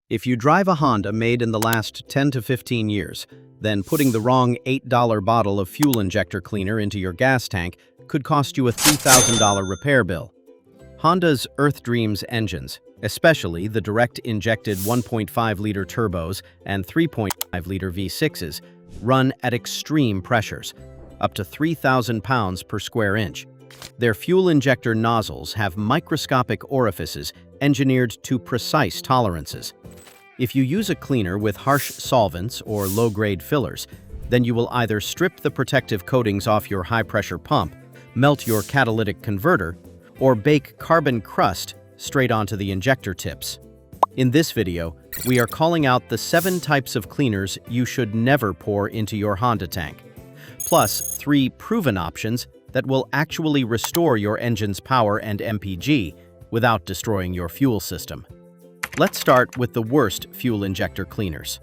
If you drive a Honda made in the last 10 to 15 years, then putting the wrong $8 bottle of fuel injector cleaner into your gas tank could cost you a $3,000 repair bill. Honda's Earth Dreams engines, especially the direct-injected 1.5-liter turbos and 3.5-liter V6s, run at extreme pressures, up to 3,000 pounds per square inch. Their fuel injector nozzles have microscopic orifices engineered to precise tolerances. If you use a cleaner with harsh solvents or low-grade fillers, then you will either strip the protective coatings off your high-pressure pump, melt your catalytic converter, or bake carbon crust straight onto the injector tips. In this video, we are calling out the 7 types of cleaners you should never pour into your Honda tank, plus 3 proven options that will actually restore your engine's power and MPG without destroying your fuel system. Let's start with the worst fuel injector cleaners.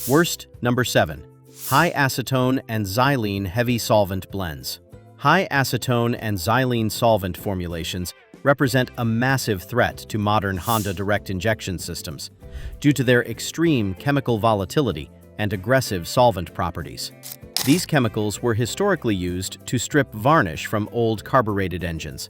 Worst number 7. High-Acetone and Xylene heavy solvent blends. High-Acetone and Xylene solvent formulations represent a massive threat to modern Honda direct injection systems due to their extreme chemical volatility and aggressive solvent properties. These chemicals were historically used to strip varnish from old carbureted engines,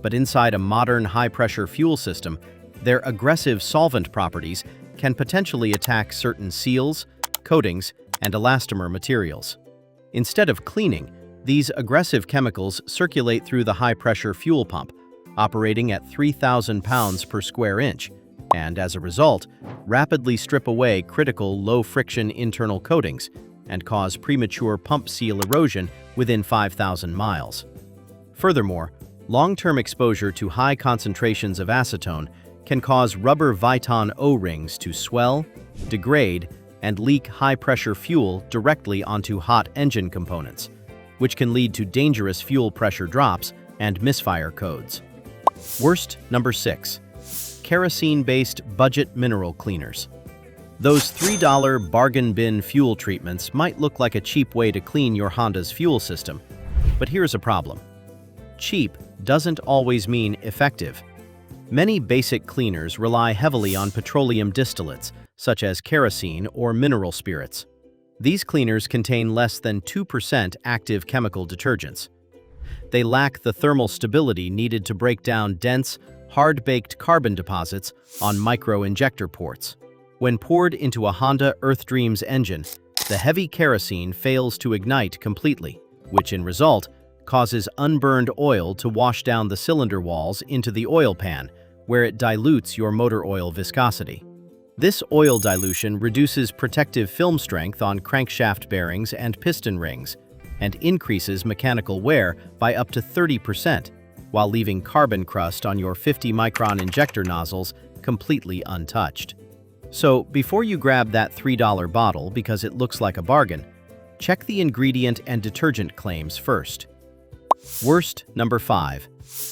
but inside a modern high-pressure fuel system, their aggressive solvent properties can potentially attack certain seals, coatings, and elastomer materials. Instead of cleaning, these aggressive chemicals circulate through the high-pressure fuel pump, operating at 3,000 pounds per square inch, and as a result, rapidly strip away critical low-friction internal coatings and cause premature pump seal erosion within 5,000 miles. Furthermore, long-term exposure to high concentrations of acetone can cause rubber Viton O-rings to swell, degrade, and leak high-pressure fuel directly onto hot engine components, which can lead to dangerous fuel pressure drops and misfire codes. Worst number 6. Kerosene-based budget mineral cleaners. Those $3 bargain bin fuel treatments might look like a cheap way to clean your Honda's fuel system, but here's a problem. Cheap doesn't always mean effective. Many basic cleaners rely heavily on petroleum distillates, such as kerosene or mineral spirits. These cleaners contain less than 2% active chemical detergents. They lack the thermal stability needed to break down dense, hard-baked carbon deposits on micro-injector ports. When poured into a Honda Earth Dreams engine, the heavy kerosene fails to ignite completely, which in result causes unburned oil to wash down the cylinder walls into the oil pan, where it dilutes your motor oil viscosity. This oil dilution reduces protective film strength on crankshaft bearings and piston rings, and increases mechanical wear by up to 30%, while leaving carbon crust on your 50-micron injector nozzles completely untouched. So, before you grab that $3 bottle because it looks like a bargain, check the ingredient and detergent claims first. Worst number 5.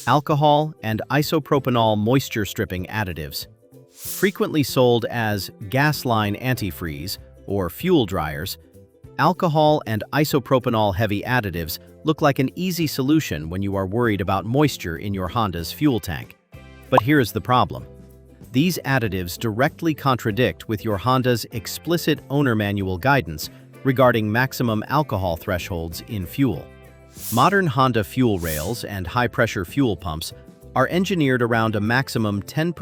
Alcohol and isopropanol moisture stripping additives. Frequently sold as gas line antifreeze or fuel dryers, alcohol and isopropanol heavy additives look like an easy solution when you are worried about moisture in your Honda's fuel tank. But here's the problem. These additives directly contradict with your Honda's explicit owner manual guidance regarding maximum alcohol thresholds in fuel. Modern Honda fuel rails and high-pressure fuel pumps are engineered around a maximum 10%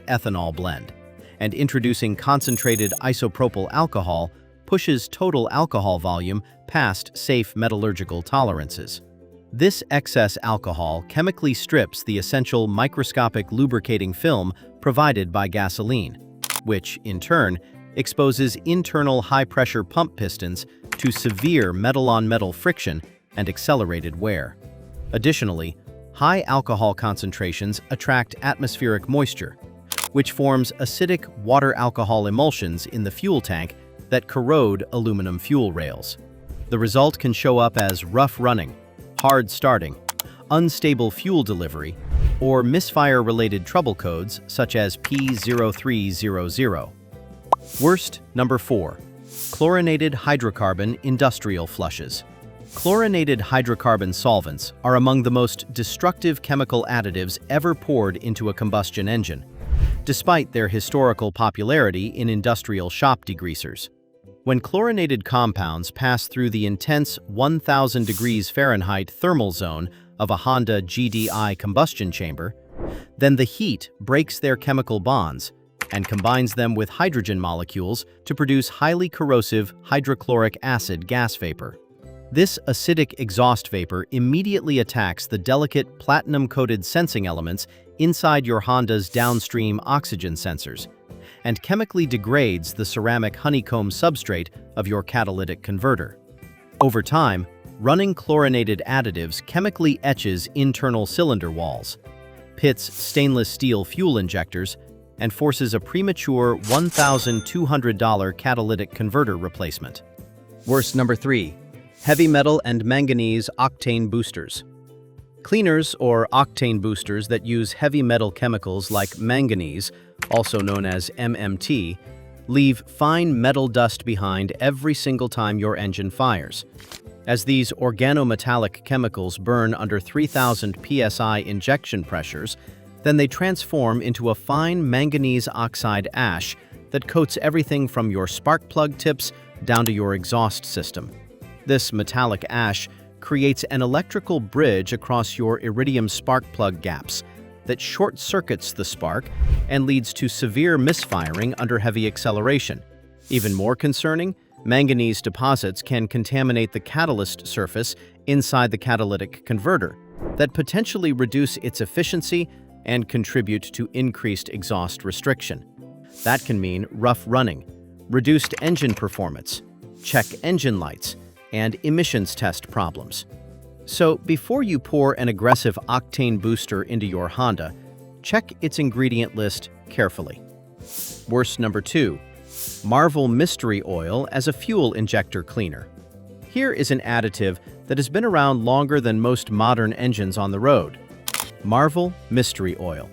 ethanol blend, and introducing concentrated isopropyl alcohol pushes total alcohol volume past safe metallurgical tolerances. This excess alcohol chemically strips the essential microscopic lubricating film provided by gasoline, which, in turn, exposes internal high-pressure pump pistons to severe metal-on-metal friction and accelerated wear. Additionally, high alcohol concentrations attract atmospheric moisture, which forms acidic water-alcohol emulsions in the fuel tank that corrode aluminum fuel rails. The result can show up as rough running, hard starting, unstable fuel delivery, or misfire-related trouble codes such as P0300. Worst number 4. Chlorinated hydrocarbon industrial flushes. Chlorinated hydrocarbon solvents are among the most destructive chemical additives ever poured into a combustion engine. despite their historical popularity in industrial shop degreasers. When chlorinated compounds pass through the intense 1000 degrees Fahrenheit thermal zone of a Honda GDI combustion chamber, then the heat breaks their chemical bonds and combines them with hydrogen molecules to produce highly corrosive hydrochloric acid gas vapor. This acidic exhaust vapor immediately attacks the delicate platinum-coated sensing elements inside your Honda's downstream oxygen sensors, and chemically degrades the ceramic honeycomb substrate of your catalytic converter. Over time, running chlorinated additives chemically etches internal cylinder walls, pits stainless steel fuel injectors, and forces a premature $1,200 catalytic converter replacement. Worst number 3. Heavy metal and manganese octane boosters. Cleaners or octane boosters that use heavy metal chemicals like manganese, also known as MMT, leave fine metal dust behind every single time your engine fires. As these organometallic chemicals burn under 3000 psi injection pressures, then they transform into a fine manganese oxide ash that coats everything from your spark plug tips down to your exhaust system. This metallic ash creates an electrical bridge across your iridium spark plug gaps that short-circuits the spark and leads to severe misfiring under heavy acceleration. Even more concerning, manganese deposits can contaminate the catalyst surface inside the catalytic converter that potentially reduce its efficiency and contribute to increased exhaust restriction. That can mean rough running, reduced engine performance, check engine lights, and emissions test problems. So before you pour an aggressive octane booster into your Honda, check its ingredient list carefully. Worst number 2. Marvel Mystery Oil as a fuel injector cleaner. Here is an additive that has been around longer than most modern engines on the road. Marvel Mystery Oil.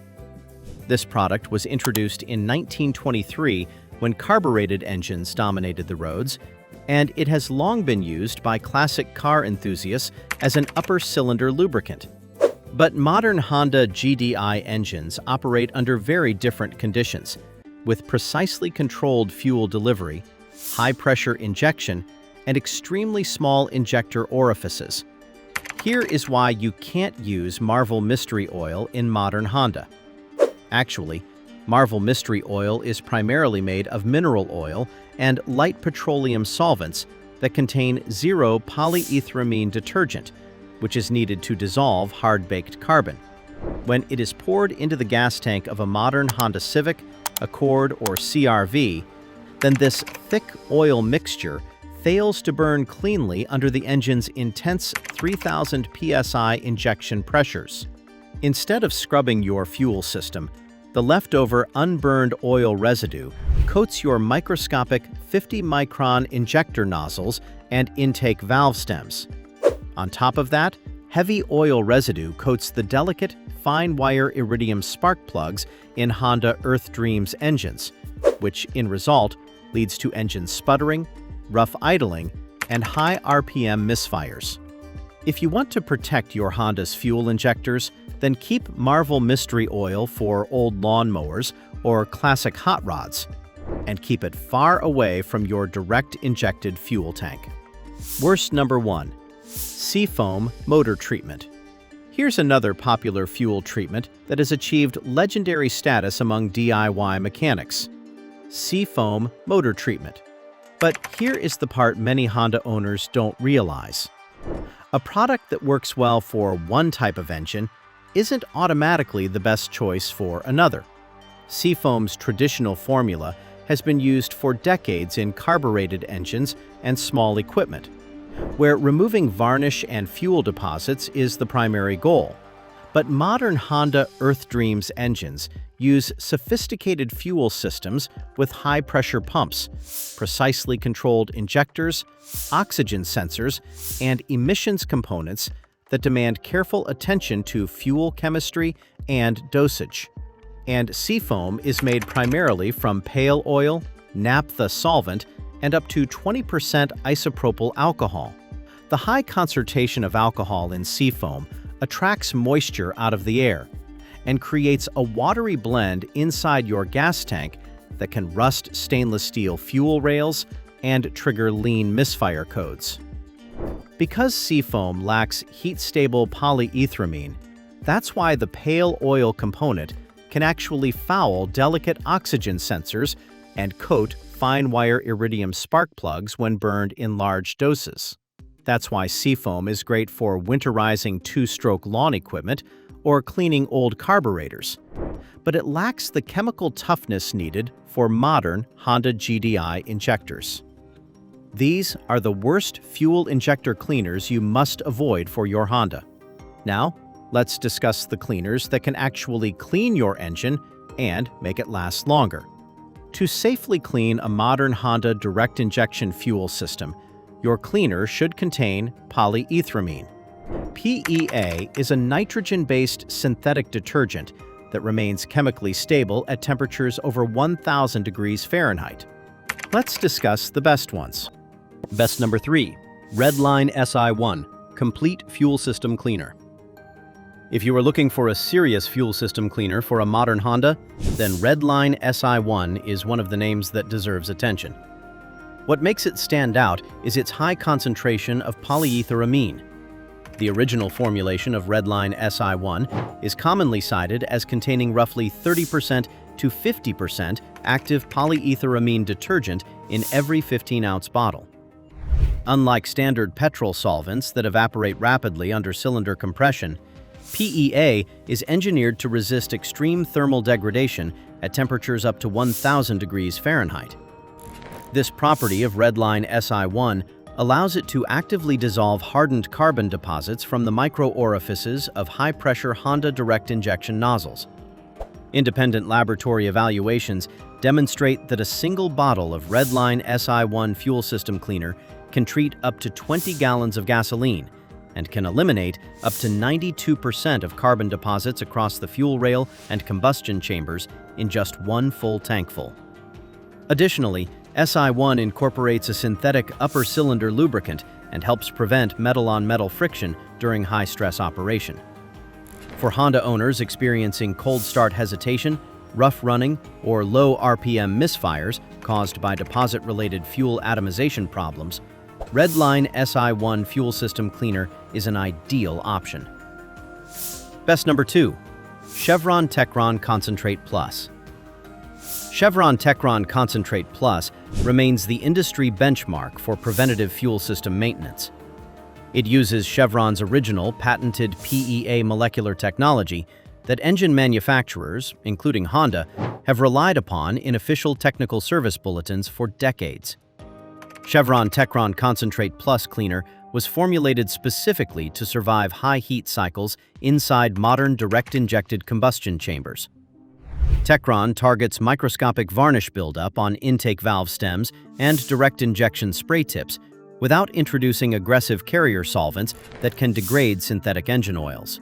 This product was introduced in 1923 when carbureted engines dominated the roads, and it has long been used by classic car enthusiasts as an upper cylinder lubricant. But modern Honda GDI engines operate under very different conditions, with precisely controlled fuel delivery, high-pressure injection, and extremely small injector orifices. Here is why you can't use Marvel Mystery Oil in modern Honda. Actually, Marvel Mystery Oil is primarily made of mineral oil and light petroleum solvents that contain 0 polyetheramine detergent, which is needed to dissolve hard-baked carbon. When it is poured into the gas tank of a modern Honda Civic, Accord, or CR-V, then this thick oil mixture fails to burn cleanly under the engine's intense 3000 psi injection pressures. Instead of scrubbing your fuel system, the leftover unburned oil residue coats your microscopic 50-micron injector nozzles and intake valve stems. On top of that, heavy oil residue coats the delicate, fine-wire iridium spark plugs in Honda Earth Dreams engines, which, in result, leads to engine sputtering, rough idling, and high RPM misfires. If you want to protect your Honda's fuel injectors, then keep Marvel Mystery Oil for old lawnmowers or classic hot rods, and keep it far away from your direct injected fuel tank. Worst number 1. Seafoam motor treatment. Here's another popular fuel treatment that has achieved legendary status among DIY mechanics. Seafoam motor treatment. But here is the part many Honda owners don't realize. A product that works well for one type of engine isn't automatically the best choice for another. Seafoam's traditional formula has been used for decades in carbureted engines and small equipment, where removing varnish and fuel deposits is the primary goal. But modern Honda Earth Dreams engines use sophisticated fuel systems with high-pressure pumps, precisely controlled injectors, oxygen sensors, and emissions components that demand careful attention to fuel chemistry and dosage. And Seafoam is made primarily from pale oil, naphtha solvent, and up to 20% isopropyl alcohol. The high concentration of alcohol in Seafoam attracts moisture out of the air, and creates a watery blend inside your gas tank that can rust stainless steel fuel rails and trigger lean misfire codes. Because Seafoam lacks heat-stable polyetheramine, that's why the pale oil component can actually foul delicate oxygen sensors and coat fine-wire iridium spark plugs when burned in large doses. That's why Seafoam is great for winterizing two-stroke lawn equipment or cleaning old carburetors. But it lacks the chemical toughness needed for modern Honda GDI injectors. These are the worst fuel injector cleaners you must avoid for your Honda. Now, let's discuss the cleaners that can actually clean your engine and make it last longer. To safely clean a modern Honda direct injection fuel system, your cleaner should contain polyetheramine. PEA is a nitrogen-based synthetic detergent that remains chemically stable at temperatures over 1,000 degrees Fahrenheit. Let's discuss the best ones. Best number 3, Redline SI1 Complete Fuel System Cleaner. If you are looking for a serious fuel system cleaner for a modern Honda, then Redline SI1 is one of the names that deserves attention. What makes it stand out is its high concentration of polyetheramine. The original formulation of Redline SI1 is commonly cited as containing roughly 30% to 50% active polyetheramine detergent in every 15-ounce bottle. Unlike standard petrol solvents that evaporate rapidly under cylinder compression, PEA is engineered to resist extreme thermal degradation at temperatures up to 1,000 degrees Fahrenheit. This property of Redline SI1 allows it to actively dissolve hardened carbon deposits from the micro-orifices of high-pressure Honda direct injection nozzles. Independent laboratory evaluations demonstrate that a single bottle of Redline SI1 fuel system cleaner can treat up to 20 gallons of gasoline and can eliminate up to 92% of carbon deposits across the fuel rail and combustion chambers in just one full tankful. Additionally, SI1 incorporates a synthetic upper cylinder lubricant and helps prevent metal-on-metal friction during high-stress operation. For Honda owners experiencing cold start hesitation, rough running, or low RPM misfires caused by deposit-related fuel atomization problems, Redline SI1 Fuel System Cleaner is an ideal option. Best number 2, Chevron Techron Concentrate Plus. Chevron Techron Concentrate Plus remains the industry benchmark for preventative fuel system maintenance. It uses Chevron's original patented PEA molecular technology that engine manufacturers, including Honda, have relied upon in official technical service bulletins for decades. Chevron Techron Concentrate Plus cleaner was formulated specifically to survive high heat cycles inside modern direct-injected combustion chambers. Techron targets microscopic varnish buildup on intake valve stems and direct injection spray tips without introducing aggressive carrier solvents that can degrade synthetic engine oils.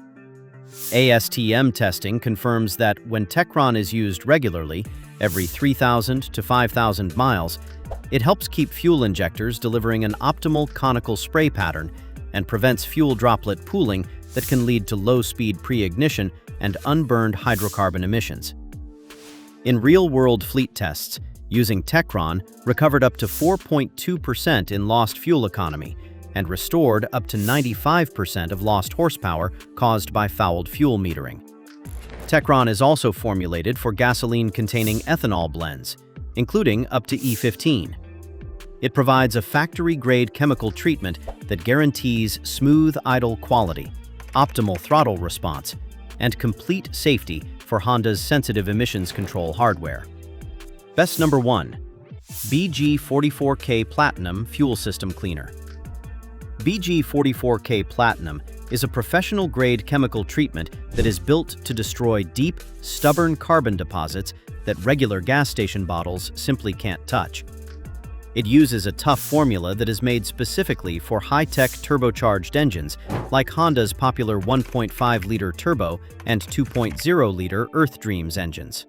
ASTM testing confirms that when Techron is used regularly, every 3,000 to 5,000 miles, it helps keep fuel injectors delivering an optimal conical spray pattern and prevents fuel droplet pooling that can lead to low-speed pre-ignition and unburned hydrocarbon emissions. In real-world fleet tests, using Techron recovered up to 4.2% in lost fuel economy and restored up to 95% of lost horsepower caused by fouled fuel metering. Techron is also formulated for gasoline-containing ethanol blends, including up to E15. It provides a factory-grade chemical treatment that guarantees smooth idle quality, optimal throttle response, and complete safety for Honda's sensitive emissions control hardware. Best number 1, BG44K Platinum Fuel System Cleaner. BG44K Platinum is a professional-grade chemical treatment that is built to destroy deep, stubborn carbon deposits that regular gas station bottles simply can't touch. It uses a tough formula that is made specifically for high-tech turbocharged engines like Honda's popular 1.5-liter turbo and 2.0-liter Earth Dreams engines.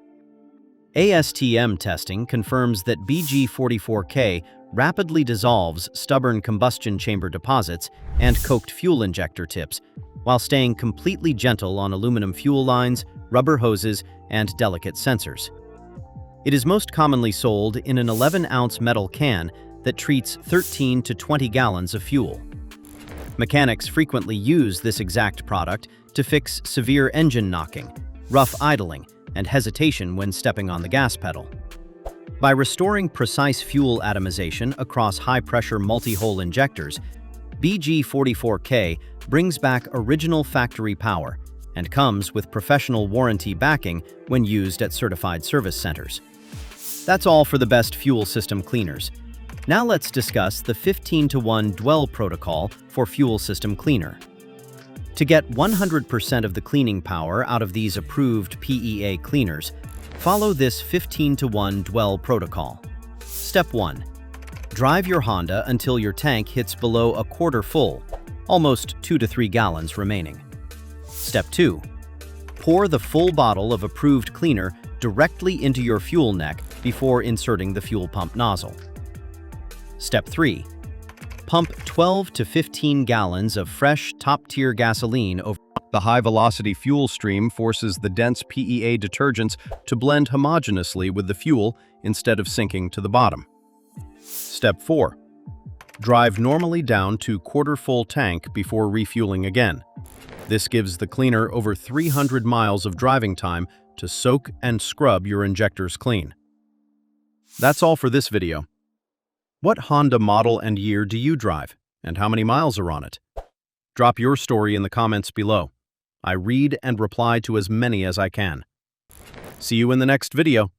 ASTM testing confirms that BG44K rapidly dissolves stubborn combustion chamber deposits and coked fuel injector tips, while staying completely gentle on aluminum fuel lines, rubber hoses, and delicate sensors. It is most commonly sold in an 11-ounce metal can that treats 13 to 20 gallons of fuel. Mechanics frequently use this exact product to fix severe engine knocking, rough idling, and hesitation when stepping on the gas pedal. By restoring precise fuel atomization across high-pressure multi-hole injectors, BG44K brings back original factory power and comes with professional warranty backing when used at certified service centers. That's all for the best fuel system cleaners. Now let's discuss the 15-to-1 dwell protocol for fuel system cleaner. To get 100% of the cleaning power out of these approved PEA cleaners, follow this 15-to-1 dwell protocol. Step 1. Drive your Honda until your tank hits below a quarter full, almost 2 to 3 gallons remaining. Step 2. Pour the full bottle of approved cleaner directly into your fuel neck before inserting the fuel pump nozzle. Step 3. Pump 12 to 15 gallons of fresh, top-tier gasoline over. The high-velocity fuel stream forces the dense PEA detergents to blend homogeneously with the fuel instead of sinking to the bottom. Step 4. Drive normally down to quarter-full tank before refueling again. This gives the cleaner over 300 miles of driving time to soak and scrub your injectors clean. That's all for this video. What Honda model and year do you drive, and how many miles are on it? Drop your story in the comments below. I read and reply to as many as I can. See you in the next video.